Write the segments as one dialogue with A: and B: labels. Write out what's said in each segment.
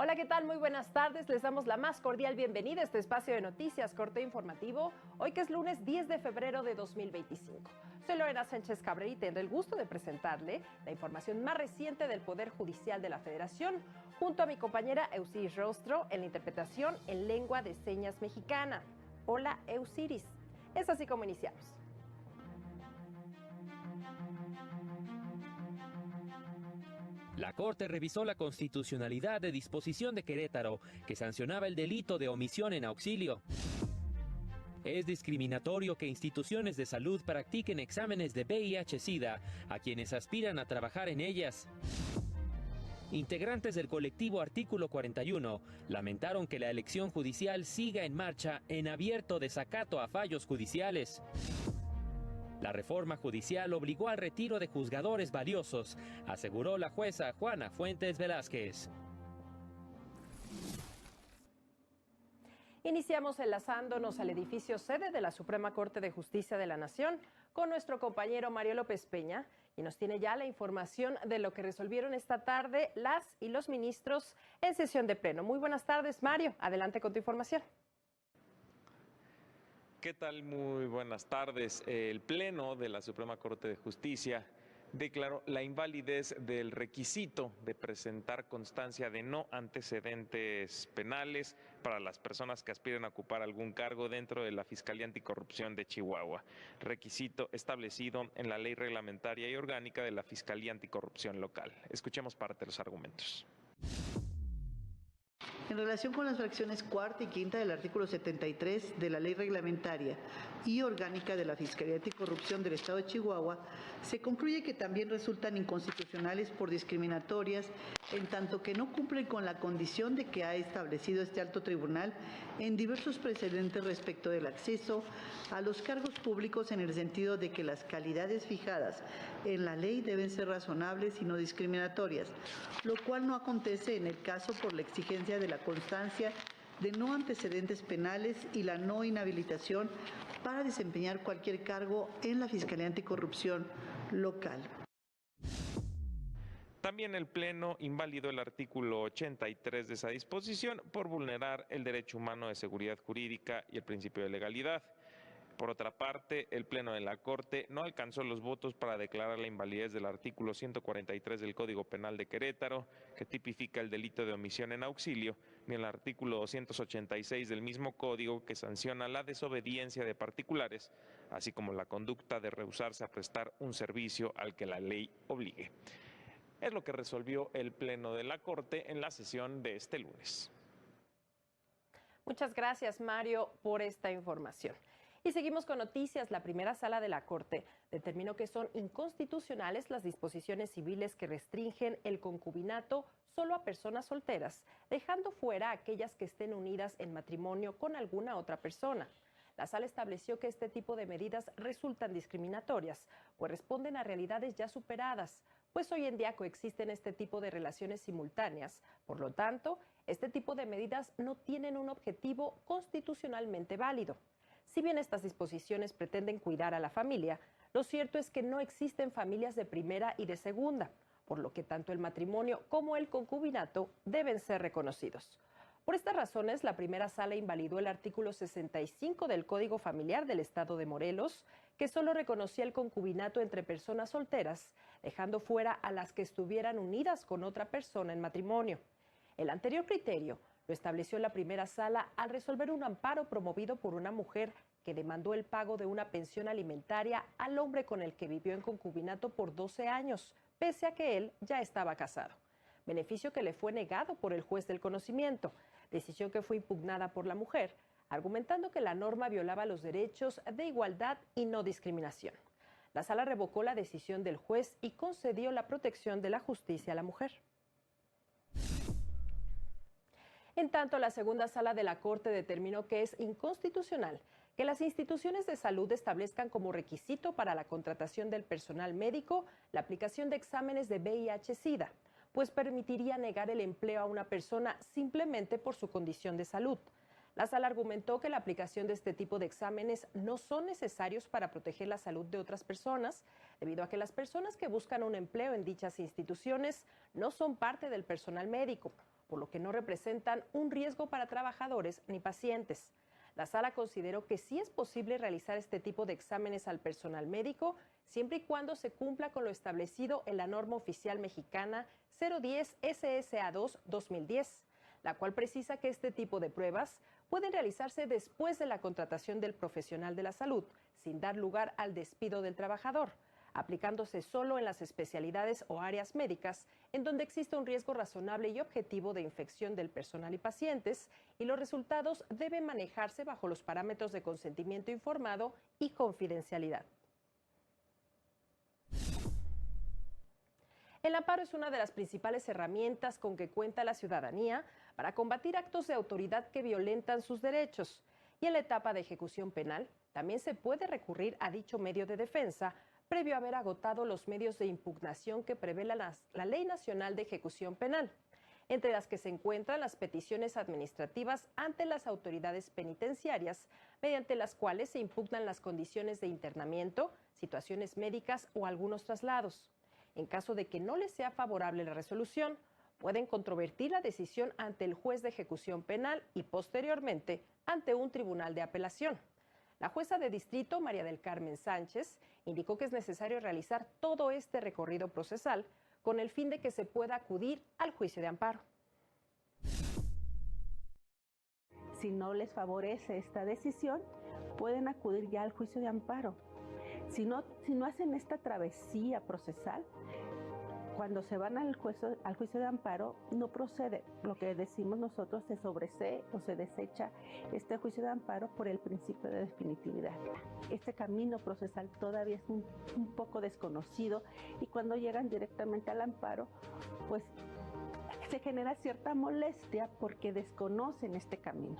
A: Hola, ¿qué tal? Muy buenas tardes. Les damos la más cordial bienvenida a este espacio de noticias, corte informativo, hoy que es lunes 10 de febrero de 2025. Soy Lorena Sánchez Cabrera y tendré el gusto de presentarle la información más reciente del Poder Judicial de la Federación, junto a mi compañera Eusiris Rostro en la interpretación en lengua de señas mexicana. Hola, Eusiris. Es así como iniciamos.
B: La Corte revisó la constitucionalidad de disposición de Querétaro que sancionaba el delito de omisión en auxilio. Es discriminatorio que instituciones de salud practiquen exámenes de VIH-Sida a quienes aspiran a trabajar en ellas. Integrantes del colectivo Artículo 41 lamentaron que la elección judicial siga en marcha en abierto desacato a fallos judiciales. La reforma judicial obligó al retiro de juzgadores valiosos, aseguró la jueza Juana Fuentes Velázquez.
A: Iniciamos enlazándonos al edificio sede de la Suprema Corte de Justicia de la Nación con nuestro compañero Mario López Peña y nos tiene ya la información de lo que resolvieron esta tarde las y los ministros en sesión de pleno. Muy buenas tardes, Mario. Adelante con tu información.
C: ¿Qué tal? Muy buenas tardes. El Pleno de la Suprema Corte de Justicia declaró la invalidez del requisito de presentar constancia de no antecedentes penales para las personas que aspiren a ocupar algún cargo dentro de la Fiscalía Anticorrupción de Chihuahua, requisito establecido en la Ley Reglamentaria y Orgánica de la Fiscalía Anticorrupción Local. Escuchemos parte de los argumentos.
D: En relación con las fracciones cuarta y quinta del artículo 73 de la Ley Reglamentaria y Orgánica de la Fiscalía Anticorrupción del Estado de Chihuahua, se concluye que también resultan inconstitucionales por discriminatorias, en tanto que no cumplen con la condición de que ha establecido este alto tribunal en diversos precedentes respecto del acceso a los cargos públicos, en el sentido de que las calidades fijadas en la ley deben ser razonables y no discriminatorias, lo cual no acontece en el caso por la exigencia de la constancia de no antecedentes penales y la no inhabilitación para desempeñar cualquier cargo en la Fiscalía Anticorrupción local.
C: También el Pleno invalidó el artículo 83 de esa disposición por vulnerar el derecho humano de seguridad jurídica y el principio de legalidad. Por otra parte, el Pleno de la Corte no alcanzó los votos para declarar la invalidez del artículo 143 del Código Penal de Querétaro, que tipifica el delito de omisión en auxilio, ni el artículo 286 del mismo código, que sanciona la desobediencia de particulares, así como la conducta de rehusarse a prestar un servicio al que la ley obligue. Es lo que resolvió el Pleno de la Corte en la sesión de este lunes.
A: Muchas gracias, Mario, por esta información. Y seguimos con noticias. La primera sala de la Corte determinó que son inconstitucionales las disposiciones civiles que restringen el concubinato solo a personas solteras, dejando fuera a aquellas que estén unidas en matrimonio con alguna otra persona. La sala estableció que este tipo de medidas resultan discriminatorias, pues responden a realidades ya superadas, pues hoy en día coexisten este tipo de relaciones simultáneas. Por lo tanto, este tipo de medidas no tienen un objetivo constitucionalmente válido. Si bien estas disposiciones pretenden cuidar a la familia, lo cierto es que no existen familias de primera y de segunda, por lo que tanto el matrimonio como el concubinato deben ser reconocidos. Por estas razones, la primera sala invalidó el artículo 65 del Código Familiar del Estado de Morelos, que solo reconocía el concubinato entre personas solteras, dejando fuera a las que estuvieran unidas con otra persona en matrimonio. El anterior criterio lo estableció la primera sala al resolver un amparo promovido por una mujer que demandó el pago de una pensión alimentaria al hombre con el que vivió en concubinato por 12 años, pese a que él ya estaba casado. Beneficio que le fue negado por el juez del conocimiento, decisión que fue impugnada por la mujer, argumentando que la norma violaba los derechos de igualdad y no discriminación. La sala revocó la decisión del juez y concedió la protección de la justicia a la mujer. En tanto, la segunda sala de la Corte determinó que es inconstitucional que las instituciones de salud establezcan como requisito para la contratación del personal médico la aplicación de exámenes de VIH-Sida, pues permitiría negar el empleo a una persona simplemente por su condición de salud. La sala argumentó que la aplicación de este tipo de exámenes no son necesarios para proteger la salud de otras personas, debido a que las personas que buscan un empleo en dichas instituciones no son parte del personal médico, por lo que no representan un riesgo para trabajadores ni pacientes. La sala consideró que sí es posible realizar este tipo de exámenes al personal médico, siempre y cuando se cumpla con lo establecido en la norma oficial mexicana 010 SSA2 2010, la cual precisa que este tipo de pruebas pueden realizarse después de la contratación del profesional de la salud, sin dar lugar al despido del trabajador, aplicándose solo en las especialidades o áreas médicas en donde existe un riesgo razonable y objetivo de infección del personal y pacientes, y los resultados deben manejarse bajo los parámetros de consentimiento informado y confidencialidad. El amparo es una de las principales herramientas con que cuenta la ciudadanía para combatir actos de autoridad que violentan sus derechos. Y en la etapa de ejecución penal, también se puede recurrir a dicho medio de defensa previo a haber agotado los medios de impugnación que prevé la Ley Nacional de Ejecución Penal, entre las que se encuentran las peticiones administrativas ante las autoridades penitenciarias, mediante las cuales se impugnan las condiciones de internamiento, situaciones médicas o algunos traslados. En caso de que no les sea favorable la resolución, pueden controvertir la decisión ante el juez de ejecución penal y posteriormente ante un tribunal de apelación. La jueza de distrito, María del Carmen Sánchez, indicó que es necesario realizar todo este recorrido procesal con el fin de que se pueda acudir al juicio de amparo.
E: Si no les favorece esta decisión, pueden acudir ya al juicio de amparo. Si no hacen esta travesía procesal, cuando se van al juicio de amparo, no procede. Lo que decimos nosotros, se sobresee o se desecha este juicio de amparo por el principio de definitividad. Este camino procesal todavía es un poco desconocido, y cuando llegan directamente al amparo, pues se genera cierta molestia porque desconocen este camino.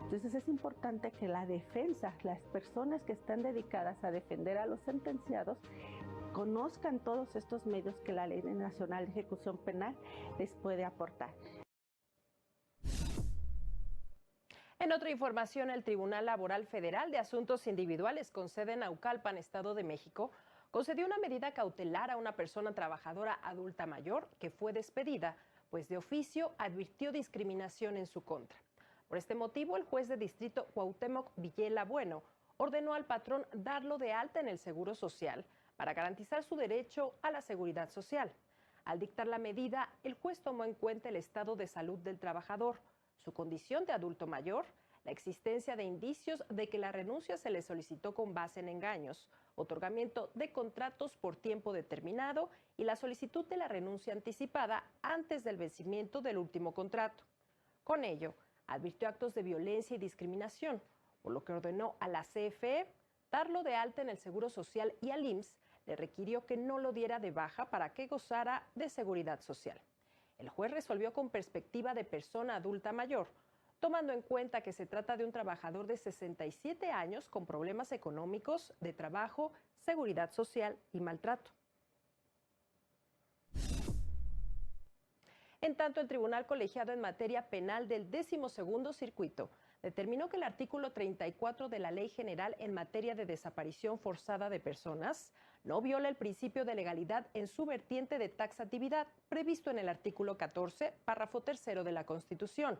E: Entonces es importante que la defensa, las personas que están dedicadas a defender a los sentenciados, conozcan todos estos medios que la Ley Nacional de Ejecución Penal les puede aportar.
A: En otra información, el Tribunal Laboral Federal de Asuntos Individuales con sede en Naucalpan, Estado de México, concedió una medida cautelar a una persona trabajadora adulta mayor que fue despedida, pues de oficio advirtió discriminación en su contra. Por este motivo, el juez de distrito Cuauhtémoc Villela Bueno ordenó al patrón darlo de alta en el Seguro Social para garantizar su derecho a la seguridad social. Al dictar la medida, el juez tomó en cuenta el estado de salud del trabajador, su condición de adulto mayor, la existencia de indicios de que la renuncia se le solicitó con base en engaños, otorgamiento de contratos por tiempo determinado y la solicitud de la renuncia anticipada antes del vencimiento del último contrato. Con ello, advirtió actos de violencia y discriminación, por lo que ordenó a la CFE darlo de alta en el Seguro Social, y al IMSS le requirió que no lo diera de baja para que gozara de seguridad social. El juez resolvió con perspectiva de persona adulta mayor, tomando en cuenta que se trata de un trabajador de 67 años con problemas económicos, de trabajo, seguridad social y maltrato. En tanto, el Tribunal Colegiado en Materia Penal del 12º Circuito determinó que el artículo 34 de la Ley General en materia de desaparición forzada de personas no viola el principio de legalidad en su vertiente de taxatividad previsto en el artículo 14, párrafo 3 de la Constitución,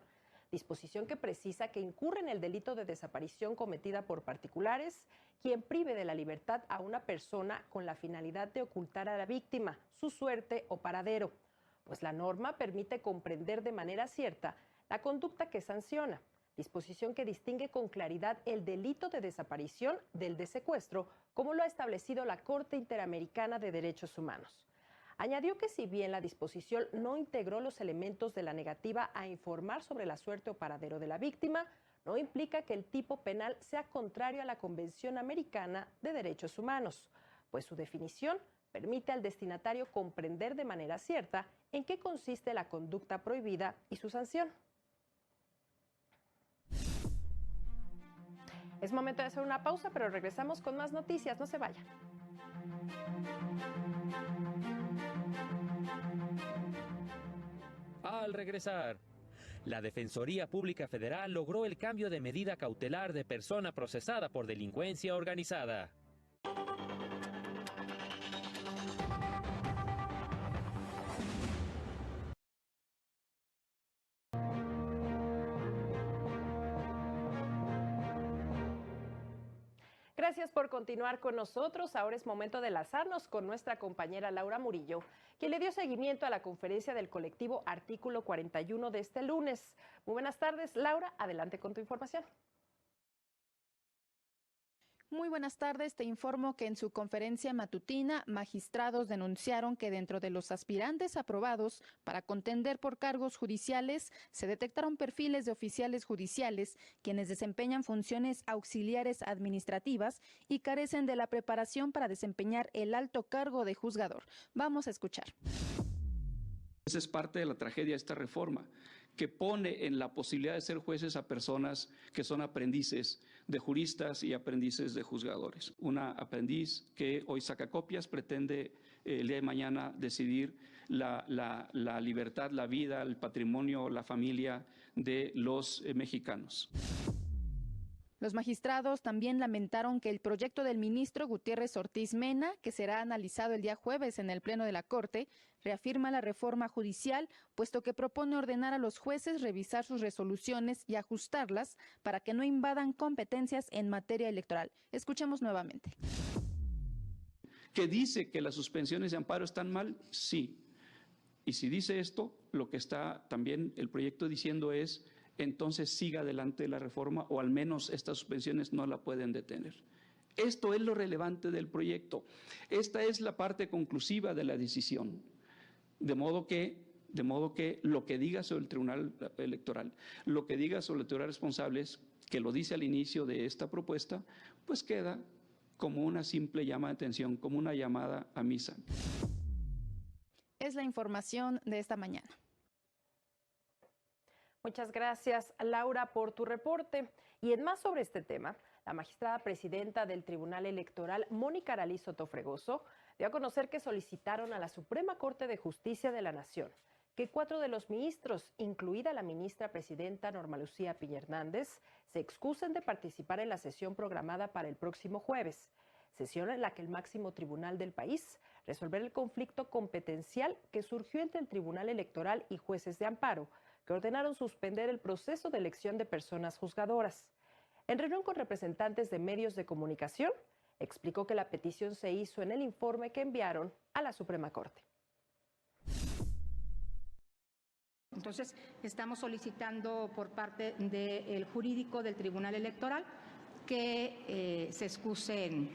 A: disposición que precisa que incurre en el delito de desaparición cometida por particulares quien prive de la libertad a una persona con la finalidad de ocultar a la víctima su suerte o paradero, pues la norma permite comprender de manera cierta la conducta que sanciona, disposición que distingue con claridad el delito de desaparición del de secuestro, como lo ha establecido la Corte Interamericana de Derechos Humanos. Añadió que si bien la disposición no integró los elementos de la negativa a informar sobre la suerte o paradero de la víctima, no implica que el tipo penal sea contrario a la Convención Americana de Derechos Humanos, pues su definición permite al destinatario comprender de manera cierta en qué consiste la conducta prohibida y su sanción. Es momento de hacer una pausa, pero regresamos con más noticias. No se vayan.
B: Al regresar, la Defensoría Pública Federal logró el cambio de medida cautelar de persona procesada por delincuencia organizada.
A: Gracias por continuar con nosotros. Ahora es momento de enlazarnos con nuestra compañera Laura Murillo, quien le dio seguimiento a la conferencia del colectivo Artículo 41 de este lunes. Muy buenas tardes, Laura. Adelante con tu información.
F: Muy buenas tardes, te informo que en su conferencia matutina, magistrados denunciaron que dentro de los aspirantes aprobados para contender por cargos judiciales, se detectaron perfiles de oficiales judiciales, quienes desempeñan funciones auxiliares administrativas y carecen de la preparación para desempeñar el alto cargo de juzgador. Vamos a escuchar.
G: Esa es parte de la tragedia de esta reforma, que pone en la posibilidad de ser jueces a personas que son aprendices de juristas y aprendices de juzgadores. Una aprendiz que hoy saca copias pretende el día de mañana decidir la libertad, la vida, el patrimonio, la familia de los mexicanos.
F: Los magistrados también lamentaron que el proyecto del ministro Gutiérrez Ortiz Mena, que será analizado el día jueves en el Pleno de la Corte, reafirma la reforma judicial, puesto que propone ordenar a los jueces revisar sus resoluciones y ajustarlas para que no invadan competencias en materia electoral. Escuchemos nuevamente.
G: ¿Que dice que las suspensiones de amparo están mal? Sí. Y si dice esto, lo que está también el proyecto diciendo es: entonces siga adelante la reforma, o al menos estas suspensiones no la pueden detener. Esto es lo relevante del proyecto. Esta es la parte conclusiva de la decisión. De modo que lo que diga sobre el Tribunal Electoral, lo que diga sobre el Tribunal Responsables, que lo dice al inicio de esta propuesta, pues queda como una simple llama de atención, como una llamada a misa.
F: Es la información de esta mañana.
A: Muchas gracias, Laura, por tu reporte. Y en más sobre este tema, la magistrada presidenta del Tribunal Electoral, Mónica Aralí Soto Fregoso, dio a conocer que solicitaron a la Suprema Corte de Justicia de la Nación que 4 de los ministros, incluida la ministra presidenta Norma Lucía Piña Hernández, se excusen de participar en la sesión programada para el próximo jueves, sesión en la que el máximo tribunal del país resolverá el conflicto competencial que surgió entre el Tribunal Electoral y jueces de amparo, que ordenaron suspender el proceso de elección de personas juzgadoras. En reunión con representantes de medios de comunicación, explicó que la petición se hizo en el informe que enviaron a la Suprema Corte.
H: Entonces, estamos solicitando por parte del jurídico del Tribunal Electoral que se excusen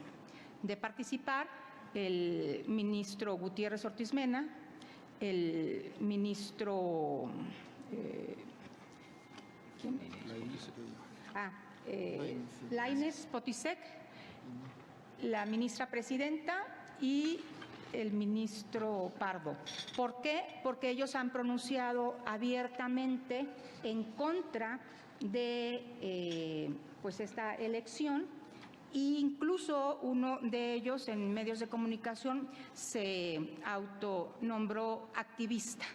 H: de participar el ministro Gutiérrez Ortiz Mena, el ministro Lainez Potisek, la ministra presidenta y el ministro Pardo. ¿Por qué? Porque ellos han pronunciado abiertamente en contra de pues esta elección, e incluso uno de ellos en medios de comunicación se autonombró activista.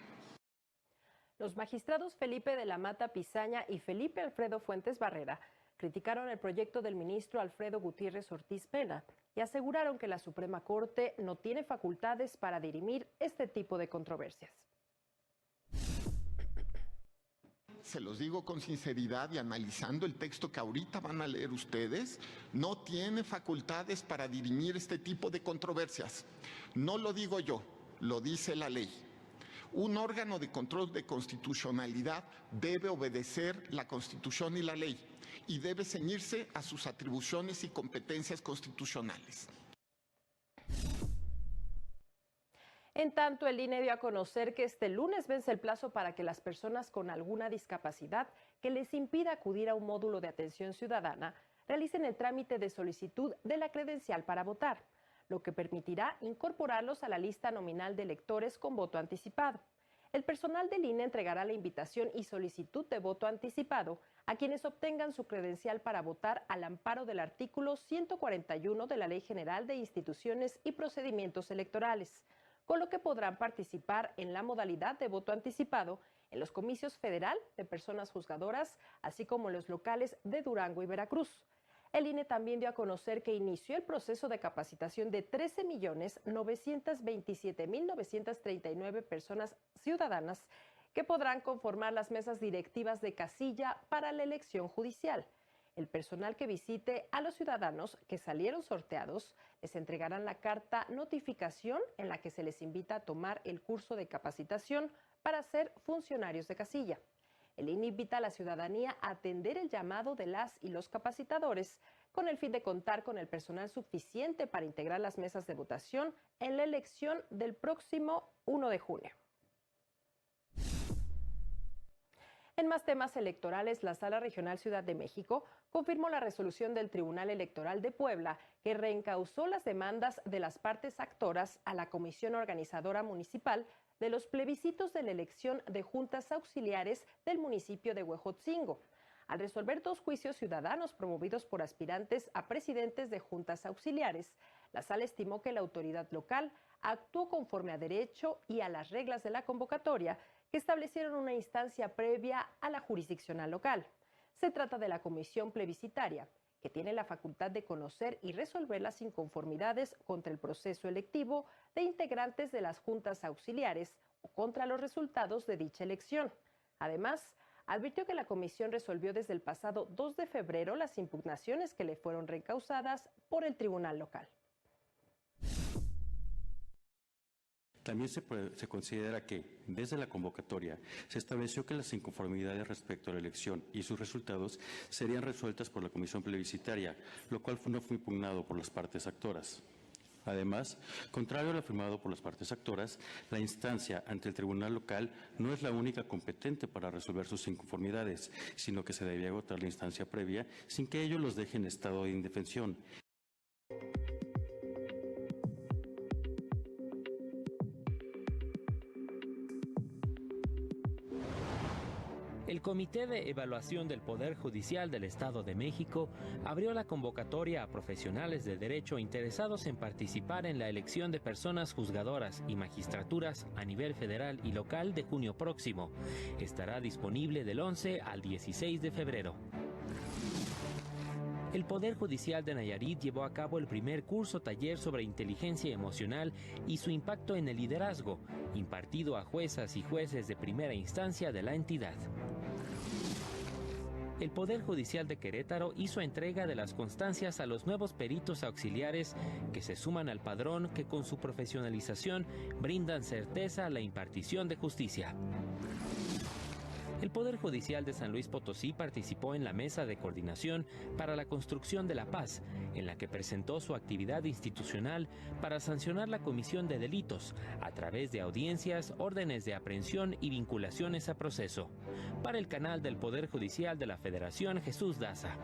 A: Los magistrados Felipe de la Mata Pizaña y Felipe Alfredo Fuentes Barrera criticaron el proyecto del ministro Alfredo Gutiérrez Ortiz Mena y aseguraron que la Suprema Corte no tiene facultades para dirimir este tipo de controversias.
I: Se los digo con sinceridad y analizando el texto que ahorita van a leer ustedes, no tiene facultades para dirimir este tipo de controversias. No lo digo yo, lo dice la ley. Un órgano de control de constitucionalidad debe obedecer la Constitución y la ley y debe ceñirse a sus atribuciones y competencias constitucionales.
A: En tanto, el INE dio a conocer que este lunes vence el plazo para que las personas con alguna discapacidad que les impida acudir a un módulo de atención ciudadana realicen el trámite de solicitud de la credencial para votar, lo que permitirá incorporarlos a la lista nominal de electores con voto anticipado. El personal del INE entregará la invitación y solicitud de voto anticipado a quienes obtengan su credencial para votar al amparo del artículo 141 de la Ley General de Instituciones y Procedimientos Electorales, con lo que podrán participar en la modalidad de voto anticipado en los comicios federal de personas juzgadoras, así como en los locales de Durango y Veracruz. El INE también dio a conocer que inició el proceso de capacitación de 13.927.939 personas ciudadanas que podrán conformar las mesas directivas de casilla para la elección judicial. El personal que visite a los ciudadanos que salieron sorteados les entregarán la carta notificación en la que se les invita a tomar el curso de capacitación para ser funcionarios de casilla. El INE invita a la ciudadanía a atender el llamado de las y los capacitadores con el fin de contar con el personal suficiente para integrar las mesas de votación en la elección del próximo 1 de junio. En más temas electorales, la Sala Regional Ciudad de México confirmó la resolución del Tribunal Electoral de Puebla que reencausó las demandas de las partes actoras a la Comisión Organizadora Municipal de los plebiscitos de la elección de juntas auxiliares del municipio de Huejotzingo. Al resolver 2 juicios ciudadanos promovidos por aspirantes a presidentes de juntas auxiliares, la sala estimó que la autoridad local actuó conforme a derecho y a las reglas de la convocatoria que establecieron una instancia previa a la jurisdiccional local. Se trata de la comisión plebiscitaria, que tiene la facultad de conocer y resolver las inconformidades contra el proceso electivo de integrantes de las juntas auxiliares o contra los resultados de dicha elección. Además, advirtió que la comisión resolvió desde el pasado 2 de febrero las impugnaciones que le fueron recausadas por el tribunal local.
J: También se considera que, desde la convocatoria, se estableció que las inconformidades respecto a la elección y sus resultados serían resueltas por la comisión plebiscitaria, lo cual no fue impugnado por las partes actoras. Además, contrario a lo afirmado por las partes actoras, la instancia ante el tribunal local no es la única competente para resolver sus inconformidades, sino que se debía agotar la instancia previa sin que ello los deje en estado de indefensión.
B: El Comité de Evaluación del Poder Judicial del Estado de México abrió la convocatoria a profesionales del derecho interesados en participar en la elección de personas juzgadoras y magistraturas a nivel federal y local de junio próximo. Estará disponible del 11 al 16 de febrero. El Poder Judicial de Nayarit llevó a cabo el primer curso taller sobre inteligencia emocional y su impacto en el liderazgo, impartido a juezas y jueces de primera instancia de la entidad. El Poder Judicial de Querétaro hizo entrega de las constancias a los nuevos peritos auxiliares que se suman al padrón que con su profesionalización brindan certeza a la impartición de justicia. El Poder Judicial de San Luis Potosí participó en la Mesa de Coordinación para la Construcción de la Paz, en la que presentó su actividad institucional para sancionar la comisión de delitos a través de audiencias, órdenes de aprehensión y vinculaciones a proceso. Para el canal del Poder Judicial de la Federación, Jesús Daza.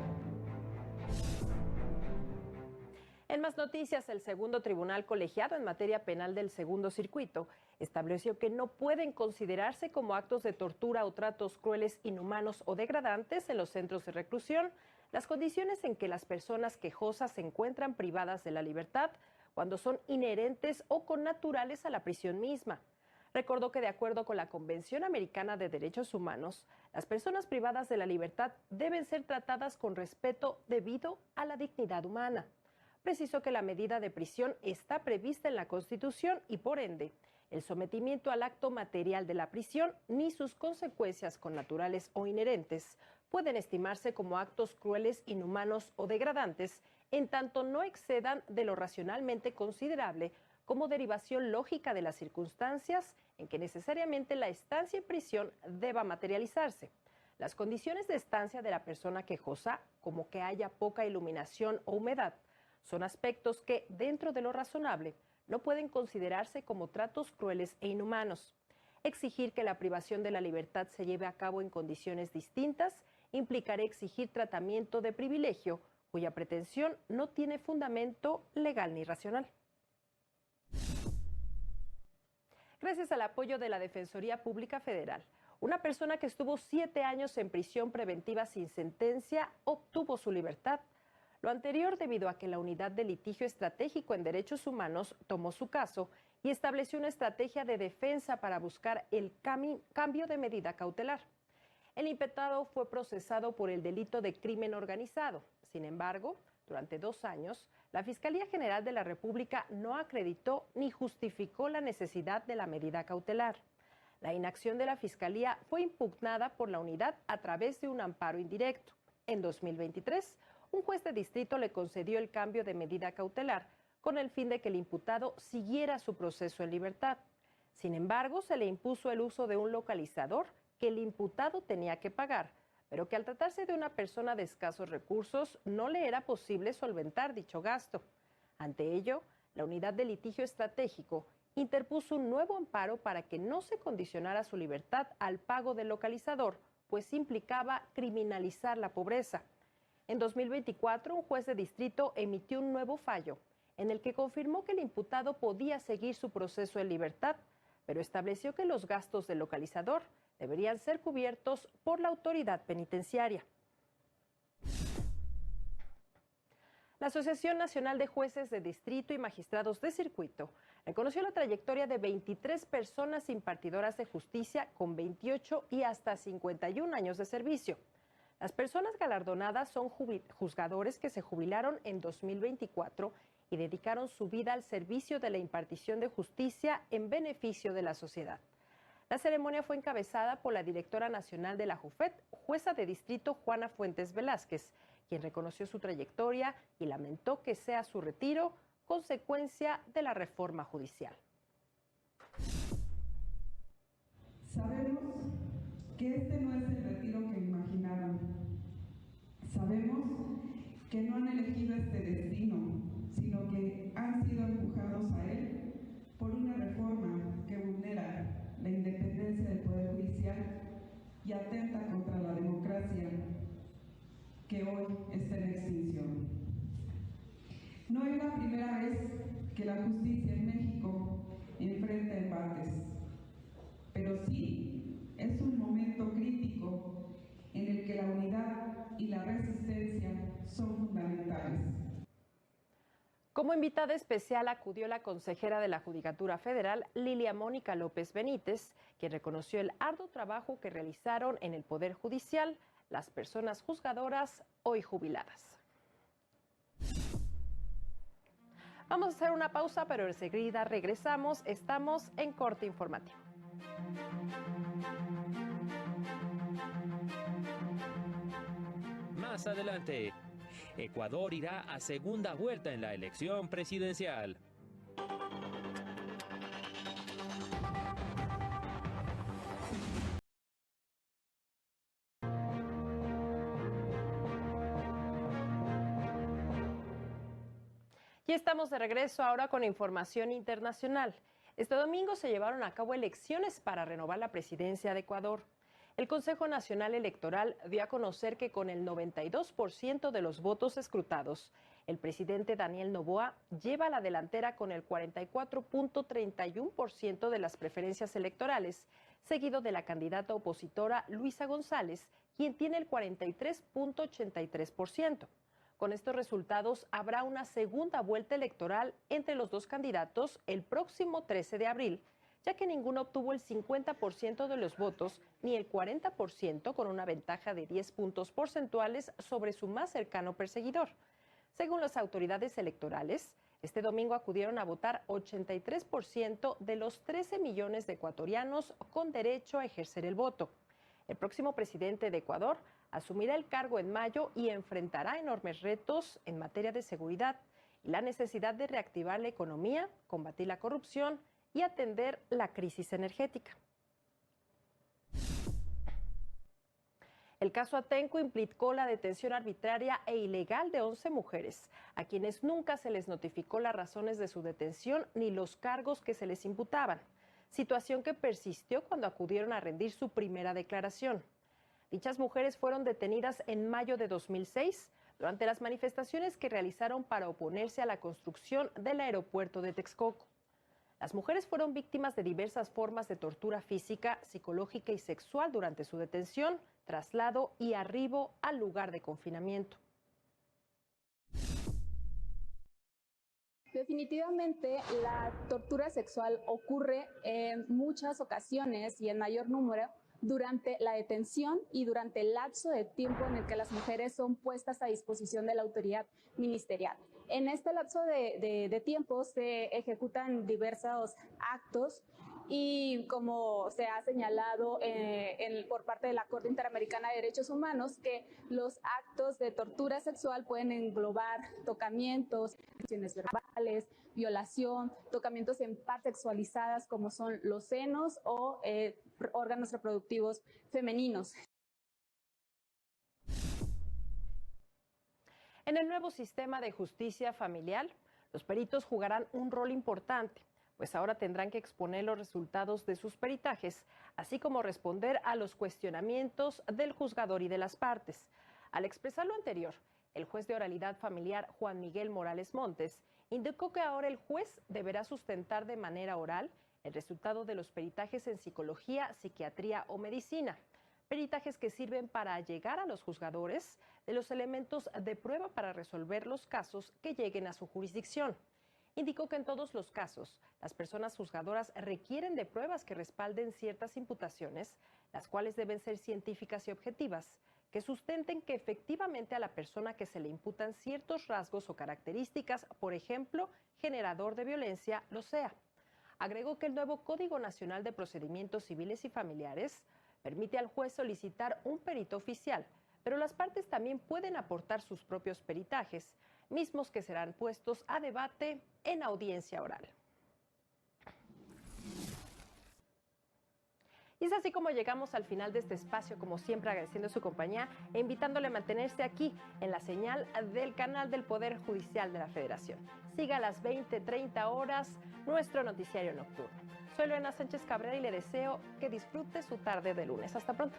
A: En más noticias, el segundo tribunal colegiado en materia penal del segundo circuito estableció que no pueden considerarse como actos de tortura o tratos crueles, inhumanos o degradantes en los centros de reclusión las condiciones en que las personas quejosas se encuentran privadas de la libertad cuando son inherentes o connaturales a la prisión misma. Recordó que de acuerdo con la Convención Americana de Derechos Humanos, las personas privadas de la libertad deben ser tratadas con respeto debido a la dignidad humana. Precisó que la medida de prisión está prevista en la Constitución y, por ende, el sometimiento al acto material de la prisión ni sus consecuencias connaturales o inherentes pueden estimarse como actos crueles, inhumanos o degradantes, en tanto no excedan de lo racionalmente considerable como derivación lógica de las circunstancias en que necesariamente la estancia en prisión deba materializarse. Las condiciones de estancia de la persona quejosa, como que haya poca iluminación o humedad, son aspectos que, dentro de lo razonable, no pueden considerarse como tratos crueles e inhumanos. Exigir que la privación de la libertad se lleve a cabo en condiciones distintas implicaría exigir tratamiento de privilegio, cuya pretensión no tiene fundamento legal ni racional. Gracias al apoyo de la Defensoría Pública Federal, una persona que estuvo 7 años en prisión preventiva sin sentencia obtuvo su libertad. Lo anterior debido a que la Unidad de Litigio Estratégico en Derechos Humanos tomó su caso y estableció una estrategia de defensa para buscar el cambio de medida cautelar. El imputado fue procesado por el delito de crimen organizado. Sin embargo, durante 2 años, la Fiscalía General de la República no acreditó ni justificó la necesidad de la medida cautelar. La inacción de la Fiscalía fue impugnada por la unidad a través de un amparo indirecto. En 2023, un juez de distrito le concedió el cambio de medida cautelar con el fin de que el imputado siguiera su proceso en libertad. Sin embargo, se le impuso el uso de un localizador que el imputado tenía que pagar, pero que al tratarse de una persona de escasos recursos no le era posible solventar dicho gasto. Ante ello, la Unidad de Litigio Estratégico interpuso un nuevo amparo para que no se condicionara su libertad al pago del localizador, pues implicaba criminalizar la pobreza. En 2024, un juez de distrito emitió un nuevo fallo en el que confirmó que el imputado podía seguir su proceso en libertad, pero estableció que los gastos del localizador deberían ser cubiertos por la autoridad penitenciaria. La Asociación Nacional de Jueces de Distrito y Magistrados de Circuito reconoció la trayectoria de 23 personas impartidoras de justicia con 28 y hasta 51 años de servicio. Las personas galardonadas son juzgadores que se jubilaron en 2024 y dedicaron su vida al servicio de la impartición de justicia en beneficio de la sociedad. La ceremonia fue encabezada por la directora nacional de la JUFET, jueza de distrito Juana Fuentes Velázquez, quien reconoció su trayectoria y lamentó que sea su retiro consecuencia de la reforma judicial.
K: Sabemos que este no es el retiro que imaginaban. Sabemos que no han elegido este destino, sino que han sido empujados a él por una reforma que vulnera la independencia del Poder Judicial y atenta contra la democracia que hoy está en extinción. No es la primera vez que la justicia en México enfrenta embates, pero sí es un momento crítico en el que la unidad y la resistencia son fundamentales.
A: Como invitada especial acudió la consejera de la Judicatura Federal, Lilia Mónica López Benítez, quien reconoció el arduo trabajo que realizaron en el Poder Judicial las personas juzgadoras hoy jubiladas. Vamos a hacer una pausa, pero enseguida regresamos. Estamos en corte informativo.
B: Más adelante, Ecuador irá a segunda vuelta en la elección presidencial.
A: Y estamos de regreso ahora con información internacional. Este domingo se llevaron a cabo elecciones para renovar la presidencia de Ecuador. El Consejo Nacional Electoral dio a conocer que con el 92% de los votos escrutados, el presidente Daniel Noboa lleva la delantera con el 44.31% de las preferencias electorales, seguido de la candidata opositora Luisa González, quien tiene el 43.83%. Con estos resultados habrá una segunda vuelta electoral entre los dos candidatos el próximo 13 de abril, ya que ninguno obtuvo el 50% de los votos ni el 40%, con una ventaja de 10 puntos porcentuales sobre su más cercano perseguidor. Según las autoridades electorales, este domingo acudieron a votar 83% de los 13 millones de ecuatorianos con derecho a ejercer el voto. El próximo presidente de Ecuador asumirá el cargo en mayo y enfrentará enormes retos en materia de seguridad y la necesidad de reactivar la economía, combatir la corrupción y atender la crisis energética. El caso Atenco implicó la detención arbitraria e ilegal de 11 mujeres, a quienes nunca se les notificó las razones de su detención ni los cargos que se les imputaban, situación que persistió cuando acudieron a rendir su primera declaración. Dichas mujeres fueron detenidas en mayo de 2006 durante las manifestaciones que realizaron para oponerse a la construcción del aeropuerto de Texcoco. Las mujeres fueron víctimas de diversas formas de tortura física, psicológica y sexual durante su detención, traslado y arribo al lugar de confinamiento.
L: Definitivamente, la tortura sexual ocurre en muchas ocasiones y en mayor número durante la detención y durante el lapso de tiempo en el que las mujeres son puestas a disposición de la autoridad ministerial. En este lapso de tiempo se ejecutan diversos actos y como se ha señalado por parte de la Corte Interamericana de Derechos Humanos, que los actos de tortura sexual pueden englobar tocamientos, agresiones verbales, violación, tocamientos en partes sexualizadas como son los senos o órganos reproductivos femeninos.
A: En el nuevo sistema de justicia familiar, los peritos jugarán un rol importante, pues ahora tendrán que exponer los resultados de sus peritajes, así como responder a los cuestionamientos del juzgador y de las partes. Al expresar lo anterior, el juez de oralidad familiar Juan Miguel Morales Montes indicó que ahora el juez deberá sustentar de manera oral el resultado de los peritajes en psicología, psiquiatría o medicina. Peritajes que sirven para llegar a los juzgadores de los elementos de prueba para resolver los casos que lleguen a su jurisdicción. Indicó que en todos los casos, las personas juzgadoras requieren de pruebas que respalden ciertas imputaciones, las cuales deben ser científicas y objetivas, que sustenten que efectivamente a la persona que se le imputan ciertos rasgos o características, por ejemplo, generador de violencia, lo sea. Agregó que el nuevo Código Nacional de Procedimientos Civiles y Familiares permite al juez solicitar un perito oficial, pero las partes también pueden aportar sus propios peritajes, mismos que serán puestos a debate en audiencia oral. Y es así como llegamos al final de este espacio, como siempre agradeciendo su compañía e invitándole a mantenerse aquí en la señal del canal del Poder Judicial de la Federación. Siga a las 20:30 horas nuestro noticiario nocturno. Soy Lorena Sánchez Cabrera y le deseo que disfrute su tarde de lunes. Hasta pronto.